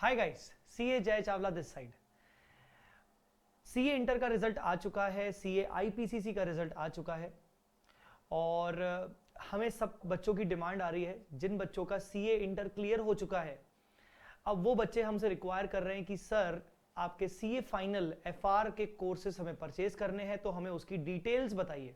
Hi guys, CA जय Chawla this side. CA inter का result आ चुका है, सीए आईपीसीसी का रिजल्ट आ चुका है और हमें सब बच्चों की डिमांड आ रही है जिन बच्चों का सीए इंटर क्लियर हो चुका है। अब वो बच्चे हमसे रिक्वायर कर रहे हैं कि सर आपके सीए फाइनल एफआर के कोर्सेस हमें परचेज करने हैं, तो हमें उसकी डिटेल्स बताइए।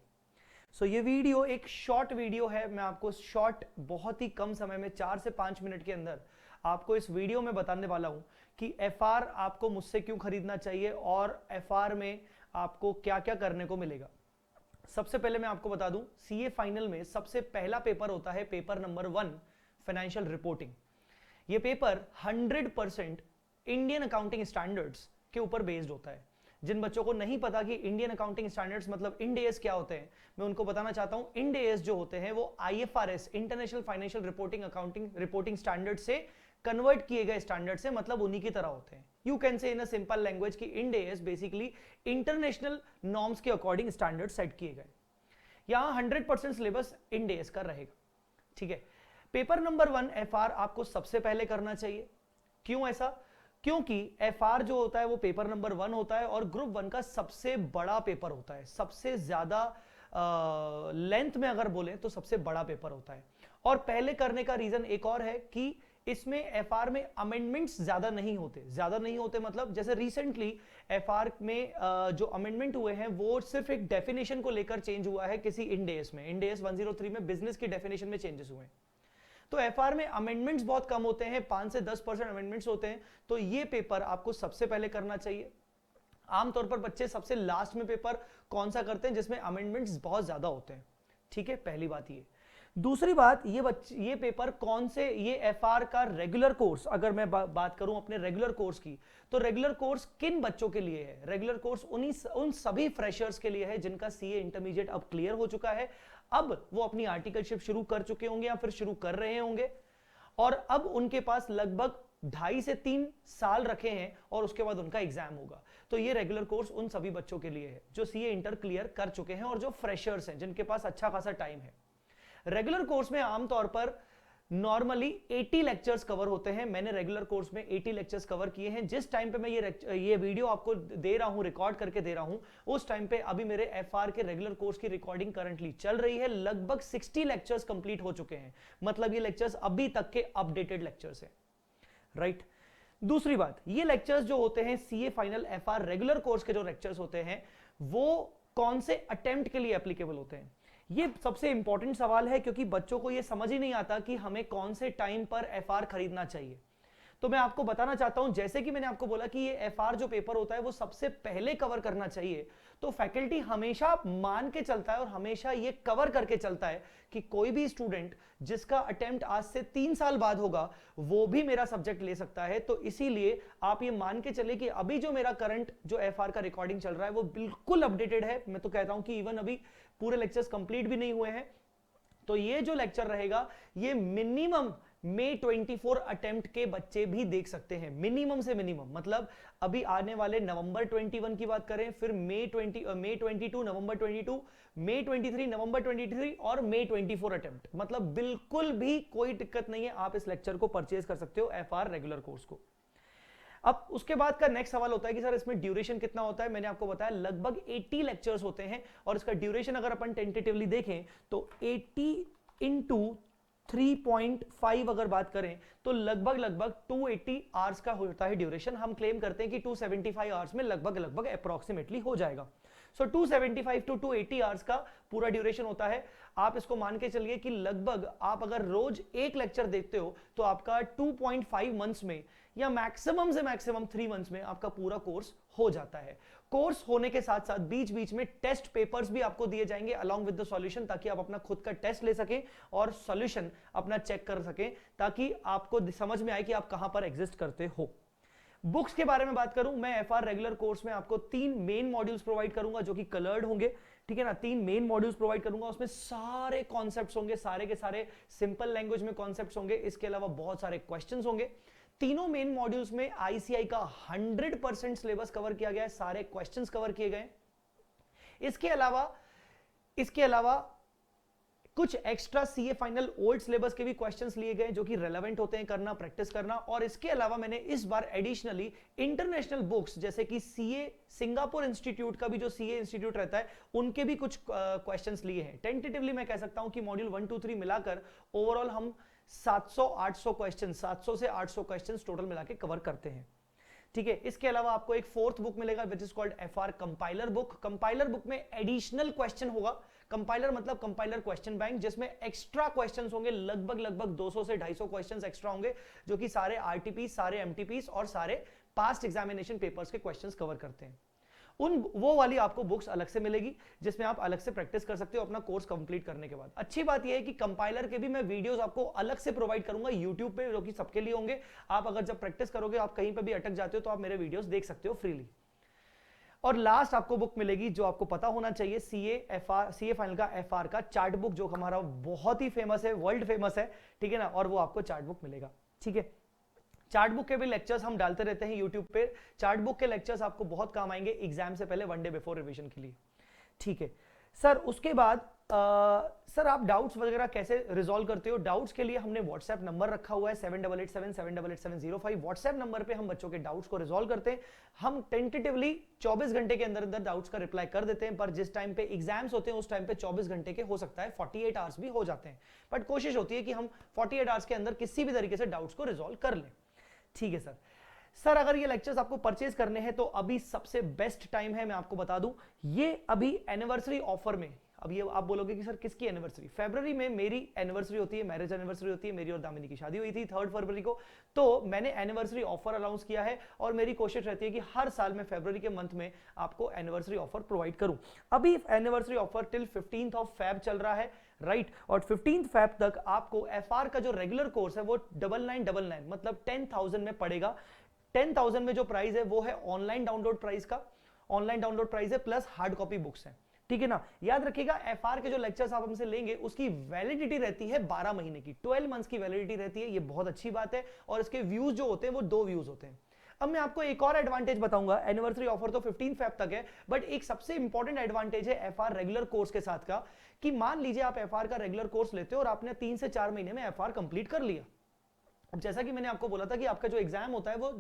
सो ये वीडियो एक शॉर्ट वीडियो है। मैं आपको शॉर्ट बहुत ही कम समय में 4 से 5 मिनट के अंदर आपको इस वीडियो में बताने वाला हूं कि एफआर आपको मुझसे क्यों खरीदना चाहिए और एफआर में आपको क्या क्या करने को मिलेगा। सबसे पहले मैं आपको बता दूं, सीए फाइनल में सबसे पहला पेपर होता है पेपर नंबर 1, फाइनेंशियल रिपोर्टिंग। यह पेपर 100% इंडियन अकाउंटिंग स्टैंडर्ड्स के ऊपर बेस्ड होता है। जिन बच्चों को नहीं पता कि इंडियन अकाउंटिंग स्टैंडर्ड्स मतलब इंड एएस क्या होते हैं, मैं उनको बताना चाहता हूं। इंड एएस जो होते हैं वो IFRS, international financial reporting accounting reporting standard से कन्वर्ट किए गए स्टैंडर्ड से, मतलब उन्हीं की तरह होते हैं। You can say in a simple language कि Ind AS basically international norms के अकॉर्डिंग स्टैंडर्ड सेट किए गए। यहां 100% सिलेबस इंड एएस का रहेगा। ठीक है, पेपर नंबर 1 एफआर आपको सबसे पहले करना चाहिए। क्यों ऐसा? क्योंकि एफआर जो होता है वो पेपर नंबर 1 होता है और ग्रुप 1 का सबसे बड़ा पेपर होता है। सबसे ज्यादा लेंथ में अगर बोले तो सबसे बड़ा पेपर होता है। और पहले करने का रीजन एक और है कि इसमें एफआर में अमेंडमेंट्स ज्यादा नहीं होते मतलब जैसे रिसेंटली एफआर में जो अमेंडमेंट हुए हैं वो सिर्फ एक डेफिनेशन को लेकर चेंज हुआ है किसी इंड एएस में। इंड एएस 103 में बिजनेस की डेफिनेशन में चेंजेस हुए हैं। तो एफआर में अमेंडमेंट्स बहुत कम होते हैं, 5 से 10% अमेंडमेंट्स होते हैं। तो ये पेपर आपको सबसे पहले करना चाहिए। आमतौर पर बच्चे सबसे लास्ट में पेपर कौन सा करते हैं जिसमें अमेंडमेंट्स बहुत ज्यादा होते हैं। ठीक है, पहली बात ये। दूसरी बात, ये पेपर कौन से, ये एफआर का रेगुलर कोर्स, अगर मैं बात करूं अपने रेगुलर कोर्स की, तो रेगुलर कोर्स किन बच्चों के लिए है? रेगुलर कोर्स उन सभी फ्रेशर्स के लिए है जिनका सीए इंटरमीडिएट अब क्लियर हो चुका है। अब वो अपनी आर्टिकलशिप शुरू कर चुके होंगे या फिर शुरू कर रहे होंगे और अब उनके पास लगभग 2.5 से 3 साल रखे हैं और उसके बाद उनका एग्जाम होगा। तो ये रेगुलर कोर्स उन सभी बच्चों के लिए है जो सीए इंटर क्लियर कर चुके हैं और जो फ्रेशर्स हैं जिनके पास अच्छा खासा टाइम है। रेगुलर कोर्स में आमतौर पर नॉर्मली 80 लेक्चर्स कवर होते हैं। मैंने रेगुलर कोर्स में 80 लेक्चर्स कवर किए हैं। जिस टाइम पे मैं ये वीडियो आपको दे रहा हूं, रिकॉर्ड करके दे रहा हूं, उस टाइम पे अभी मेरे एफआर के रेगुलर कोर्स की रिकॉर्डिंग करंटली चल रही है। लगभग 60 लेक्चर्स कंप्लीट हो चुके हैं, मतलब ये लेक्चर्स अभी तक के अपडेटेड लेक्चर्स हैं। राइट। दूसरी बात, ये लेक्चर्स जो होते हैं CA final FR regular course के जो लेक्चर्स होते हैं वो कौन से अटेम्प्ट के लिए एप्लीकेबल होते हैं? ये सबसे इंपॉर्टेंट सवाल है क्योंकि बच्चों को ये समझ ही नहीं आता कि हमें कौन से टाइम पर एफआर खरीदना चाहिए। तो मैं आपको बताना चाहता हूं, जैसे कि मैंने आपको बोला कि ये एफआर जो पेपर होता है वो सबसे पहले कवर करना चाहिए, तो फैकल्टी हमेशा मान के चलता है और हमेशा ये कवर करके चलता है कि कोई भी स्टूडेंट जिसका अटेम्प्ट आज से 3 साल बाद होगा वो भी मेरा सब्जेक्ट ले सकता है। तो इसीलिए आप ये मान के चले कि अभी जो मेरा करंट जो एफआर का रिकॉर्डिंग चल रहा है वो बिल्कुल अपडेटेड है। मैं तो कहता हूं कि इवन अभी पूरे लेक्चर्स कंप्लीट भी नहीं हुए हैं। तो ये जो लेक्चर रहेगा ये मिनिमम May 24 अटेम्प्ट के बच्चे भी देख सकते हैं। मिनिमम से मिनिमम मतलब अभी आने वाले नवंबर 21 की बात करें, फिर May 22, नवंबर 22, May 23, नवंबर 23 और May 24 अटेम्प्ट, मतलब बिल्कुल भी कोई दिक्कत नहीं है। आप इस लेक्चर को परचेज कर सकते हो, एफआर रेगुलर कोर्स को। अब उसके बाद का नेक्स्ट सवाल होता है कि सर इसमें ड्यूरेशन कितना होता है? मैंने आपको बताया लगभग 80 लेक्चर्स होते हैं और इसका ड्यूरेशन अगर अपन टेंटेटिवली देखें तो 80 इंटू 3.5 अगर बात करें तो लगभग 280 आवर्स का होता है ड्यूरेशन। हम क्लेम करते हैं कि 275 आवर्स में लगभग अप्रोक्सीमेटली हो जाएगा। सो 275 टू 280 आवर्स का पूरा ड्यूरेशन होता है। आप इसको मान के चलिए कि लगभग आप अगर रोज एक लेक्चर देखते हो तो आपका 2.5 मंथ्स में या मैक्सिमम से मैक्सिमम 3 मंथ्स में आपका पूरा कोर्स हो जाता है। कोर्स होने के साथ साथ बीच बीच में टेस्ट पेपर्स भी आपको दिए जाएंगे अलॉन्ग विद द सॉल्यूशन, ताकि आप अपना खुद का टेस्ट ले सकें और सॉल्यूशन अपना चेक कर सकें, ताकि आपको समझ में आए कि आप कहां पर एग्जिस्ट करते हो। बुक्स के बारे में बात करूं, मैं एफआर रेगुलर कोर्स में आपको 3 मेन मॉड्यूल्स प्रोवाइड करूंगा जो कि कलर्ड होंगे। ठीक है ना, 3 मेन मॉड्यूल्स प्रोवाइड करूंगा, उसमें सारे कॉन्सेप्ट्स होंगे, सारे के सारे सिंपल लैंग्वेज में कॉन्सेप्ट्स होंगे। इसके अलावा बहुत सारे क्वेश्चंस होंगे। तीनों मेन मॉड्यूल्स में आईसीआई का 100% सिलेबस कवर किया गया है, सारे क्वेश्चंस कवर किए गए। इसके अलावा कुछ extra CA final old syllabus के भी क्वेश्चंस लिए गए जो कि रेलेवेंट होते हैं करना, प्रैक्टिस करना। और इसके अलावा मैंने इस बार एडिशनली इंटरनेशनल बुक्स जैसे कि सीए सिंगापुर इंस्टीट्यूट का भी जो सीए इंस्टीट्यूट रहता है उनके भी कुछ क्वेश्चंस लिए हैं। टेंटेटिवली मैं कह सकता हूं कि मॉड्यूल 1 2 3 मिलाकर ओवरऑल हम 700-800 क्वेश्चन, 700 से 800 क्वेश्चन टोटल मिला के कवर करते हैं। ठीक है, इसके अलावा आपको एक फोर्थ बुक मिलेगा which is called FR compiler book. Compiler book में एडिशनल क्वेश्चन होगा। कंपाइलर मतलब कंपाइलर क्वेश्चन बैंक, जिसमें एक्स्ट्रा क्वेश्चंस होंगे, लगभग 200 से 250 क्वेश्चंस एक्स्ट्रा होंगे जो कि सारे आरटीपी, सारे एमटीपी और सारे पास्ट एग्जामिनेशन पेपर्स के क्वेश्चंस कवर करते हैं। वो वाली आपको बुक्स अलग से मिलेगी जिसमें आप अलग से प्रैक्टिस कर सकते हो अपना कोर्स कंप्लीट करने के बाद। अच्छी बात यह है कि कंपाइलर के भी मैं वीडियोस आपको अलग से प्रोवाइड करूंगा यूट्यूब पे, जो कि सबके लिए होंगे। आप अगर जब प्रैक्टिस करोगे, आप कहीं पे भी अटक जाते हो तो आप मेरे वीडियोस देख सकते हो फ्रीली। और लास्ट आपको बुक मिलेगी जो आपको पता होना चाहिए, सीए फाइनल का एफआर का चार्ट बुक, जो हमारा बहुत ही फेमस है, वर्ल्ड फेमस है, ठीक है ना। और वो आपको चार्ट बुक मिलेगा। ठीक है, चार्ट बुक के भी लेक्चर्स हम डालते रहते हैं यूट्यूब पे। चार्ट बुक के लेक्चर्स आपको बहुत काम आएंगे एग्जाम से पहले, 1 डे बिफोर रिवीजन के लिए। ठीक है सर, उसके बाद सर आप डाउट्स वगैरह कैसे रिजॉल्व करते हो? डाउट्स के लिए हमने व्हाट्सएप नंबर रखा हुआ है 7887788705। व्हाट्सएप नंबर पे हम बच्चों के डाउट्स को रिजॉल्व करते हैं। हम टेंटेटिवली 24 घंटे के अंदर अंदर डाउट्स का रिप्लाई कर देते हैं, पर जिस टाइम पे एग्जाम्स होते हैं उस टाइम पे 24 घंटे के हो सकता है 48 आवर्स भी हो जाते हैं, बट कोशिश होती है कि हम 48 आवर्स के अंदर किसी भी तरीके से डाउट्स को रिजॉल्व कर लें। ठीक है सर, अगर ये लेक्चर्स आपको परचेज करने हैं तो अभी सबसे बेस्ट टाइम है। मैं आपको बता दूं, ये अभी एनिवर्सरी ऑफर में, अब ये आप बोलोगे कि सर किसकी एनिवर्सरी? फरवरी में मेरी एनिवर्सरी होती है, मैरिज एनिवर्सरी होती है। मेरी और दामिनी की शादी हुई थी 3 फरवरी को, तो मैंने एनिवर्सरी ऑफर अनाउंस किया है और मेरी कोशिश रहती है कि हर साल मैं फरवरी के मंथ में आपको एनिवर्सरी ऑफर प्रोवाइड करूं। अभी anniversary offer till 15th of Feb चल रहा है, राइट। और 15th फेब तक आपको एफआर का जो रेगुलर कोर्स है वो 9999 मतलब 10,000 में पड़ेगा। 10,000 में जो प्राइस है वो है ऑनलाइन डाउनलोड प्राइस का, ऑनलाइन डाउनलोड प्राइस है प्लस हार्ड कॉपी बुक्स है। ठीक है ना, याद रखिएगा एफआर के जो लेक्चर्स आप हमसे लेंगे उसकी वैलिडिटी रहती है 12 महीने की, 12 मंथ्स की वैलिडिटी रहती है। ये बहुत अच्छी बात है। और इसके व्यूज जो होते हैं वो 2 व्यूज होते हैं। अब मैं आपको एक और एडवांटेज बताऊंगा। एनिवर्सरी ऑफर तो 15 फेब तक है, बट एक सबसे इंपॉर्टेंट एडवांटेज है एफआर रेगुलर कोर्स के साथ का, कि मान लीजिए आप एफआर का रेगुलर कोर्स लेते हो और आपने 3 से 4 महीने में एफआर कंप्लीट कर लिया। अब जैसा कि मैंने आपको बोला था कि आपका जो एग्जाम होता है वो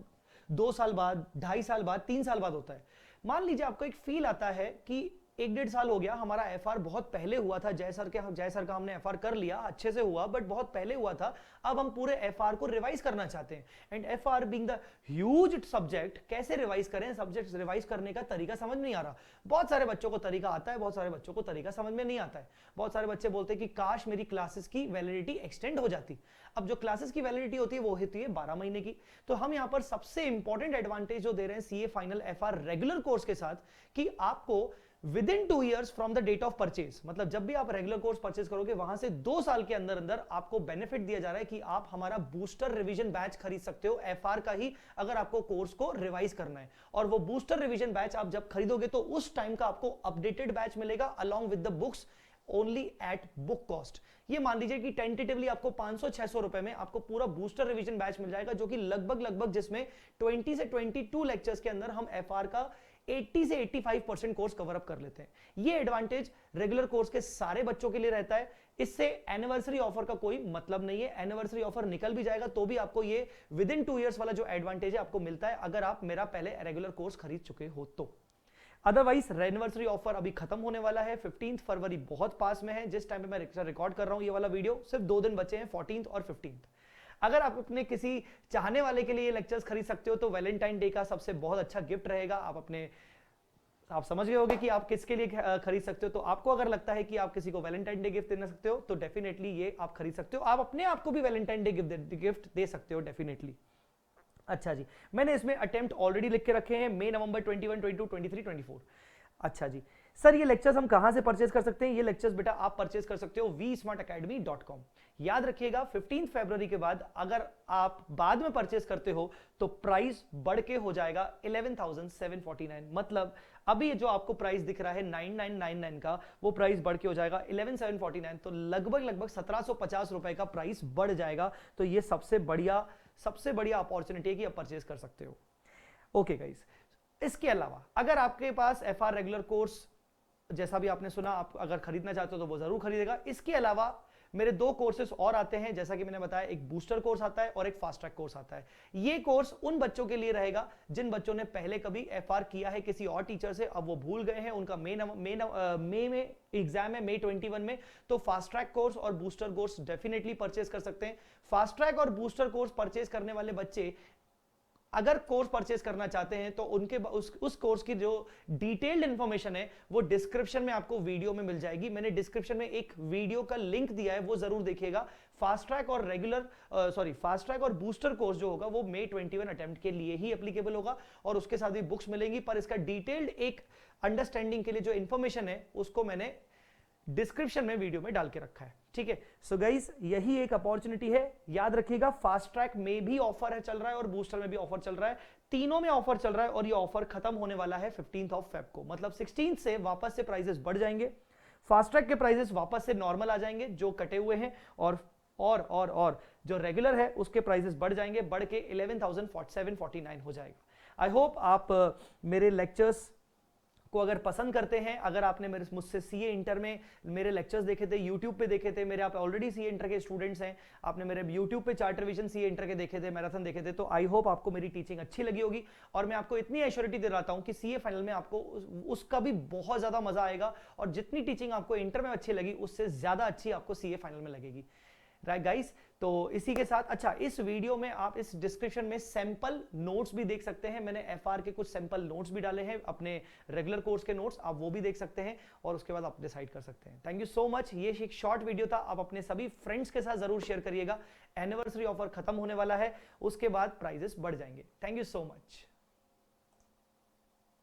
2 साल बाद, 2.5 साल बाद, 3 साल बाद होता है। मान लीजिए आपको एक फील आता है कि 1-1.5 साल हो गया, हमारा एफआर बहुत पहले हुआ था, जय सर का हमने एफआर कर लिया, अच्छे से हुआ, बट बहुत पहले हुआ था, अब हम पूरे एफआर को रिवाइज करना चाहते हैं। And FR being the huge subject, कैसे रिवाइज करें? सब्जेक्ट रिवाइज करने का तरीका समझ नहीं आ रहा। बहुत सारे बच्चों को तरीका आता है, बहुत सारे बच्चों को तरीका समझ में नहीं आता है। बहुत सारे बच्चे बोलते हैं कि काश मेरी क्लासेस की वैलिडिटी एक्सटेंड हो जाती। अब जो क्लासेस की वैलिडिटी होती है वो होती है 12 महीने की। तो हम यहां पर सबसे इंपॉर्टेंट एडवांटेज जो दे रहे हैं CA final FR regular course के साथ, कि आपको with in 2 years from the date of purchase, मतलब जब भी आप रेगुलर कोर्स परचेज करोगे वहां से 2 साल के अंदर अंदर आपको बेनिफिट दिया जा रहा है कि आप हमारा बूस्टर रिवीजन बैच खरीद सकते हो एफआर का ही, अगर आपको कोर्स को रिवाइज करना है। और वो बूस्टर रिवीजन बैच आप जब खरीदोगे तो उस टाइम का आपको अपडेटेड बैच मिलेगा along with the books, only at book cost. ये मान लीजिए कि टेंटेटिवली आपको 500-600 रुपए में आपको पूरा बूस्टर रिवीजन बैच मिल जाएगा, जो कि लगभग जिसमें 20 से 22 लेक्चर्स के अंदर हम एफआर का 80 से 85% कोर्स कवर अप कर लेते हैं। ये एडवांटेज रेगुलर कोर्स के सारे बच्चों के लिए रहता है। इससे एनिवर्सरी ऑफर का कोई मतलब नहीं है। एनिवर्सरी ऑफर निकल भी जाएगा तो भी आपको ये विद इन 2 years वाला जो एडवांटेज है आपको मिलता है, अगर आप मेरा पहले रेगुलर कोर्स खरीद चुके हो तो। अदरवाइज एनिवर्सरी ऑफर अभी खत्म होने वाला है। 15 फरवरी बहुत पास में है। जिस टाइम पे मैं रिकॉर्ड कर रहा हूं ये वाला वीडियो, सिर्फ 2 दिन बचे हैं, 14th और 15th। अगर आप अपने किसी चाहने वाले के लिए लेक्चर्स खरीद सकते हो तो वैलेंटाइन डे का सबसे बहुत अच्छा गिफ्ट रहेगा। आप समझ गए होंगे कि आप किसके लिए खरीद सकते हो। तो आपको अगर लगता है कि आप किसी को वैलेंटाइन डे गिफ्ट दे सकते हो तो डेफिनेटली ये आप खरीद सकते हो। आप अपने आप को भी वैलेंटाइन डे गिफ्ट दे सकते हो डेफिनेटली। अच्छा जी, मैंने इसमें अटेम्प्ट ऑलरेडी लिख के रखे हैं, मई, नवंबर 21, 22, 23, 24। अच्छा जी सर, ये लेक्चर्स हम कहां से परचेज कर सकते हैं? ये लेक्चर्स बेटा आप परचेज कर सकते हो vsmartacademy.com। याद रखिएगा 15 फरवरी के बाद अगर आप बाद में परचेज करते हो तो प्राइस बढ़ के हो जाएगा 11,749। मतलब अभी जो आपको प्राइस दिख रहा है 9999 का, वो प्राइस बढ़ के हो जाएगा 11,749। तो लगभग 1750 रुपए का प्राइस बढ़ जाएगा। तो ये सबसे बढ़िया अपॉर्चुनिटी है कि आप परचेज कर सकते हो। ओके गाइस, इसके अलावा अगर आपके पास एफआर रेगुलर कोर्स जैसा भी आपने सुना, आप अगर खरीदना चाहते हो तो वो जरूर खरीदेगा। इसके अलावा मेरे 2 कोर्सेज और आते हैं, जैसा कि मैंने बताया, एक बूस्टर कोर्स आता है और एक फास्ट ट्रैक कोर्स आता है। ये कोर्स उन बच्चों के लिए रहेगा जिन बच्चों ने पहले कभी एफआर किया है किसी और टीचर से, अब वो भूल गए हैं, उनका मई में एग्जाम है, मई 21 में। तो फास्ट ट्रैक कोर्स और बूस्टर कोर्स डेफिनेटली परचेज कर सकते हैं। फास्ट ट्रैक और बूस्टर कोर्स परचेज करने वाले बच्चे अगर कोर्स परचेज करना चाहते हैं तो उनके उस कोर्स की जो डिटेल्ड इंफॉर्मेशन है वो डिस्क्रिप्शन में आपको वीडियो में मिल जाएगी। मैंने डिस्क्रिप्शन में एक वीडियो का लिंक दिया है, वो जरूर देखिएगा। फास्ट ट्रैक और फास्ट ट्रैक और बूस्टर कोर्स जो होगा वो मई 21 अटेम्प्ट के लिए ही एप्लीकेबल होगा और उसके साथ भी बुक्स मिलेंगी, पर इसका डिटेल्ड एक अंडरस्टैंडिंग के लिए जो इंफॉर्मेशन है उसको मैंने डिस्क्रिप्शन में वीडियो में डाल के रखा है। ठीक है, सो गाइस यही एक अपॉर्चुनिटी है, याद रखिएगा। फास्ट ट्रैक में भी ऑफर है, चल रहा है, और बूस्टर में भी ऑफर चल रहा है, तीनों में ऑफर चल रहा है। और ये ऑफर खत्म होने वाला है 15 फेब को, मतलब 16 से वापस से प्राइसेस बढ़ जाएंगे। फास्ट ट्रैक के प्राइसेस वापस से नॉर्मल आ जाएंगे जो कटे हुए हैं, और जो रेगुलर है उसके प्राइसेस बढ़ जाएंगे, बढ़ के 11,749 हो जाएगा। आई होप आप मेरे लेक्चर्स को अगर पसंद करते हैं, अगर आपने मुझसे सीए इंटर में मेरे लेक्चर्स देखे थे, यूट्यूब पे देखे थे, मेरे आप ऑलरेडी सीए इंटर के स्टूडेंट्स हैं, आपने मेरे यूट्यूब पे चार्टर विजन सीए इंटर के देखे थे, मैराथन देखे थे, तो आई होप आपको मेरी टीचिंग अच्छी लगी होगी। और मैं आपको इतनी एश्योरिटी दे रहा हूं कि सीए फाइनल में आपको उसका भी बहुत ज्यादा मजा आएगा, और जितनी टीचिंग आपको इंटर में अच्छी लगी उससे ज्यादा अच्छी आपको सीए फाइनल में लगेगी। राइट गाइस, तो इसी के साथ, अच्छा, इस वीडियो में आप इस डिस्क्रिप्शन में सैंपल नोट्स भी देख सकते हैं। मैंने एफआर के कुछ सैंपल नोट्स भी डाले हैं, अपने रेगुलर कोर्स के नोट्स, आप वो भी देख सकते हैं और उसके बाद आप डिसाइड कर सकते हैं। Thank you so much. ये एक शॉर्ट वीडियो था, आप अपने सभी फ्रेंड्स के साथ जरूर शेयर करिएगा। एनिवर्सरी ऑफर खत्म होने वाला है, उसके बाद प्राइजेस बढ़ जाएंगे। Thank you so much.